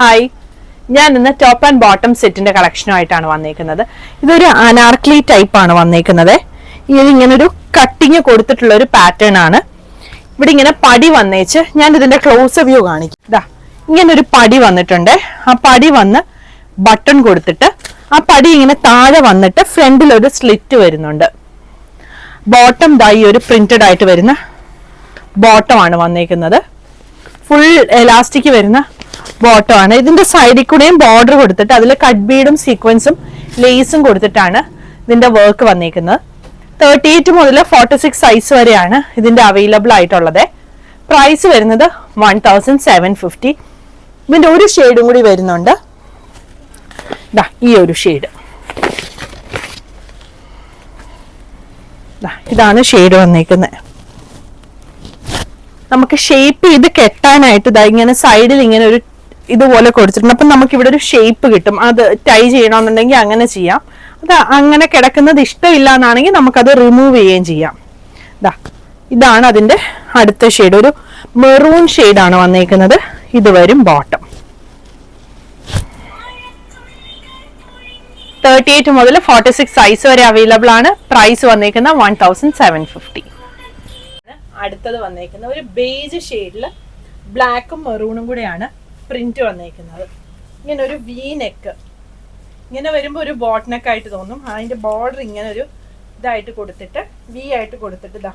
Hi, ഞാൻ ഇന്ന് top and bottom സെറ്റിന്റെ കളക്ഷനുമായിട്ടാണ് വന്നേക്കുന്നത്. ഇതൊരു അനാർക്കലി ടൈപ്പ് ആണ് വന്നേക്കുന്നത്. ഇതിങ്ങനൊരു കട്ടിങ് കൊടുത്തിട്ടുള്ള ഒരു പാറ്റേൺ ആണ്. ഇവിടെ ഇങ്ങനെ പടി വന്നേച്ച് ഞാൻ ഇതിന്റെ ക്ലോസ് വ്യൂ കാണിക്കും. ഇതാ ഇങ്ങനൊരു പടി വന്നിട്ടുണ്ട്. ആ പടി വന്ന് ബട്ടൺ കൊടുത്തിട്ട് ആ പടി ഇങ്ങനെ താഴെ വന്നിട്ട് ഫ്രണ്ടിൽ ഒരു സ്ലിറ്റ് വരുന്നുണ്ട്. ബോട്ടം ദായി ഒരു പ്രിന്റഡ് ആയിട്ട് വരുന്ന ബോട്ടം ആണ് വന്നേക്കുന്നത്. ഫുൾ എലാസ്റ്റിക് വരുന്ന ബോട്ടം ആണ്. ഇതിന്റെ സൈഡിൽ കൂടെയും ബോർഡർ കൊടുത്തിട്ട് അതിൽ കട്ട് ബീഡും സീക്വൻസും ലേസും കൊടുത്തിട്ടാണ് ഇതിന്റെ വർക്ക് വന്നേക്കുന്നത്. 38 മുതൽ 46 സൈസ് വരെയാണ് ഇതിന്റെ അവൈലബിൾ ആയിട്ടുള്ളത്. പ്രൈസ് വരുന്നത് 1750. ഇതിന്റെ ഒരു ഷെയ്ഡും കൂടി വരുന്നുണ്ട്. ഈ ഒരു ഷെയ്ഡ്, ഇതാണ് ഷെയ്ഡ് വന്നേക്കുന്നത്. നമുക്ക് ഷേപ്പ് ചെയ്ത് കെട്ടാനായിട്ട് ഇങ്ങനെ സൈഡിൽ ഇങ്ങനെ ഒരു ഇതുപോലെ കൊടുത്തിട്ടുണ്ട്. അപ്പം നമുക്ക് ഇവിടെ ഒരു ഷേപ്പ് കിട്ടും. അത് ടൈ ചെയ്യണമെന്നുണ്ടെങ്കിൽ അങ്ങനെ ചെയ്യാം. അത് അങ്ങനെ കിടക്കുന്നത് ഇഷ്ടമില്ല എന്നാണെങ്കിൽ നമുക്കത് റിമൂവ് ചെയ്യുകയും ചെയ്യാം. ഇതാണ് അതിന്റെ അടുത്ത ഷെയ്ഡ്. ഒരു മെറൂൺ ഷെയ്ഡാണ് വന്നേക്കുന്നത്. ഇത് വരും ബോട്ടം. 38 മുതൽ 46 സൈസ് വരെ അവൈലബിൾ ആണ്. പ്രൈസ് വന്നേക്കുന്ന 1750. അടുത്തത് വന്നേക്കുന്ന ഒരു ബേജ് ഷെയ്ഡില് ബ്ലാക്കും മെറൂണും കൂടെയാണ് പ്രിന്റ് വന്നേക്കുന്നത്. ഇങ്ങനെ ഒരു വി നെക്ക്, ഇങ്ങനെ വരുമ്പോൾ ഒരു ബോട്ട് നെക്ക് ആയിട്ട് തോന്നും. അതിന്റെ ബോർഡർ ഇങ്ങനെ ഒരു ഇതായിട്ട് കൊടുത്തിട്ട് വി ആയിട്ട് കൊടുത്തിട്ട്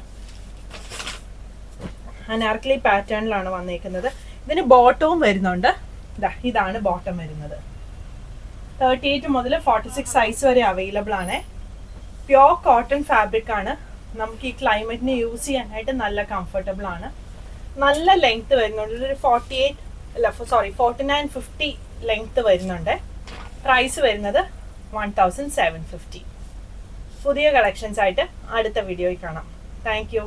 അനാർക്കലി പാറ്റേണിലാണ് വന്നേക്കുന്നത്. ഇതിന് ബോട്ടവും വരുന്നുണ്ട്. ഇതാണ് ബോട്ടം വരുന്നത്. 38 മുതൽ 46 സൈസ് വരെ അവൈലബിൾ ആണ്. പ്യോർ കോട്ടൺ ഫാബ്രിക് ആണ്. നമുക്ക് ഈ ക്ലൈമറ്റിന് യൂസ് ചെയ്യാനായിട്ട് നല്ല കംഫർട്ടബിൾ ആണ്. നല്ല ലെങ്ത് വരുന്നുണ്ട്. ഒരു 4950 ലെങ്ത് വരുന്നുണ്ട്. പ്രൈസ് വരുന്നത് 1750. പുതിയ കളക്ഷൻസ് ആയിട്ട് അടുത്ത വീഡിയോയിൽ കാണാം. Thank you.